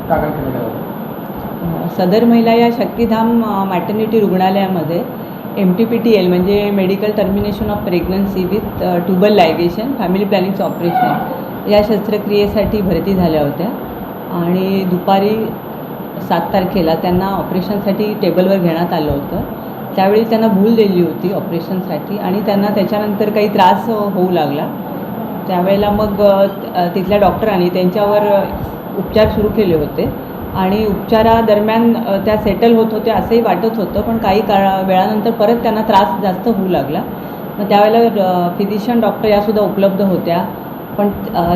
दाखल केलेल्या होत्या? सदर महिला या शक्तिधाम मॅटर्निटी रुग्णालयामध्ये MTPTL म्हणजे medical termination of pregnancy with tubal ligation family प्लॅनिंगचं ऑपरेशन या शस्त्रक्रियेसाठी भरती झाल्या होत्या आणि दुपारी 7 तारखेला त्यांना ऑपरेशनसाठी टेबलवर घेण्यात आलं होतं. त्यावेळी त्यांना भूल दिली होती ऑपरेशनसाठी आणि त्यांना त्याच्यानंतर काही त्रास होऊ लागला. त्यावेळेला मग तिथल्या डॉक्टरांनी त्यांच्यावर उपचार सुरू केले होते आणि उपचारादरम्यान त्या सेटल होत होत्या असंही वाटत होतं, पण काही वेळानंतर परत त्यांना त्रास जास्त होऊ लागला. मग त्यावेळेला फिजिशियन डॉक्टर यासुद्धा उपलब्ध होत्या, पण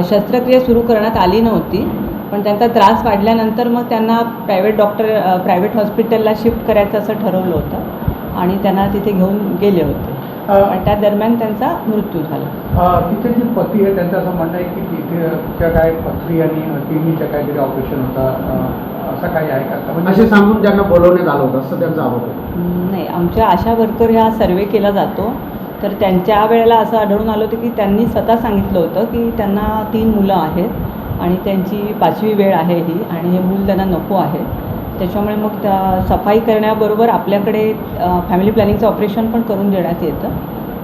शस्त्रक्रिया सुरू करण्यात आली नव्हती. पण त्यांचा त्रास वाढल्यानंतर मग त्यांना प्रायव्हेट हॉस्पिटलला शिफ्ट करायचं असं ठरवलं होतं आणि त्यांना तिथे घेऊन गेले होते. पण त्या दरम्यान त्यांचा मृत्यू झाला. तिथे जे पती आहे त्यांचं असं म्हणणं आहे की तिथे काय पथरी आणि किडनीचं काहीतरी ऑपरेशन होतं, असं काही आहे का? म्हणजे असे सांगून त्यांना बोलवण्यात आलं होतं असं त्यांचा आरोप आहे. नाही, आमच्या आशा वर्कर ह्या सर्वे केला जातो, तर त्यांच्या वेळेला असं आढळून आलं होतं की त्यांनी स्वतः सांगितलं होतं की त्यांना 3 मुलं आहेत आणि त्यांची 5वी वेळ आहे ही आणि हे मूल त्यांना नको आहे. त्याच्यामुळे मग त्या सफाई करण्याबरोबर आपल्याकडे फॅमिली प्लॅनिंगचं ऑपरेशन पण करून देण्यात येतं.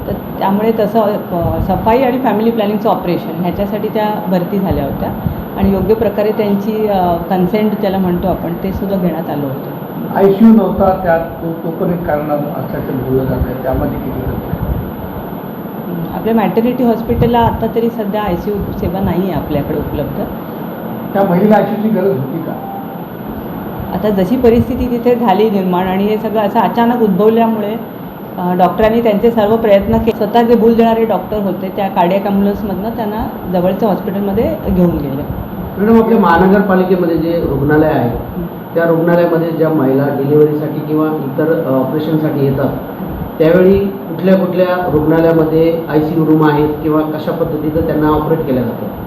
तर त्यामुळे तसं सफाई आणि फॅमिली प्लॅनिंगचं ऑपरेशन ह्याच्यासाठी त्या भरती झाल्या होत्या आणि योग्य प्रकारे त्यांची कन्सेंट ज्याला म्हणतो आपण ते सुद्धा घेण्यात आलं होतं. ICU नव्हता त्यात, तो पण एक कारण असल्याचं बोललं जात आहे, त्यामध्ये किती खर्च आहे? आपल्या मॅटर्निटी हॉस्पिटलला आत्ता तरी सध्या ICU सेवा नाही आहे आपल्याकडे उपलब्ध. त्या महिलेला ICUची गरज होती का? आता जशी परिस्थिती तिथे झाली निर्माण आणि हे सगळं असं अचानक उद्भवल्यामुळे डॉक्टरांनी त्यांचे सर्व प्रयत्न केले. स्वतः जे भूल देणारे डॉक्टर होते त्या कार्डियक ॲम्ब्युलन्समधनं त्यांना जवळच्या हॉस्पिटलमध्ये घेऊन गेले. मॅडम, आपल्या महानगरपालिकेमध्ये जे रुग्णालय आहे त्या रुग्णालयामध्ये ज्या महिला डिलिव्हरीसाठी किंवा इतर ऑपरेशनसाठी येतात त्यावेळी कुठल्या कुठल्या रुग्णालयामध्ये ICU रूम आहेत किंवा कशा पद्धतीचं त्यांना ऑपरेट केलं जातं?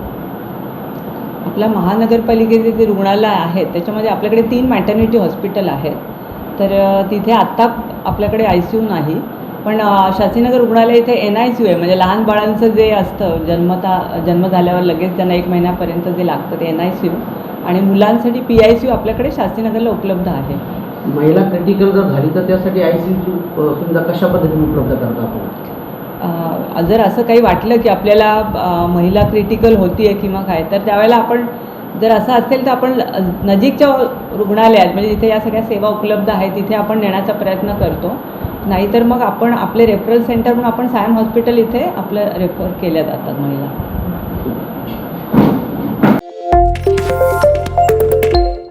आपल्या महानगरपालिकेचे जे रुग्णालय आहेत त्याच्यामध्ये आपल्याकडे 3 मॅटर्निटी हॉस्पिटल आहेत. तर तिथे आत्ता आपल्याकडे ICU नाही, पण शास्त्रीनगर रुग्णालय इथे NICU आहे. म्हणजे लहान बाळांचं जे असतं जन्म झाल्यावर लगेच त्यांना 1 महिन्यापर्यंत जे लागतं ते NICU आणि मुलांसाठी PICU आपल्याकडे शास्त्रीनगरला उपलब्ध आहे. महिला क्रिटिकल जर झाली तर त्यासाठी ICUची सुविधा कशा पद्धतीने उपलब्ध करता आपण? जर असं काही वाटलं की आपल्याला महिला क्रिटिकल होती आहे किंवा काय, तर त्यावेळेला आपण जर असं असेल तर आपण नजीकच्या रुग्णालयात म्हणजे जिथे या सगळ्या सेवा उपलब्ध आहेत तिथे आपण नेण्याचा प्रयत्न करतो. नाहीतर मग आपण आपले रेफरल सेंटर म्हणून आपण सायन हॉस्पिटल इथे आपलं रेफर केल्या जातात महिला.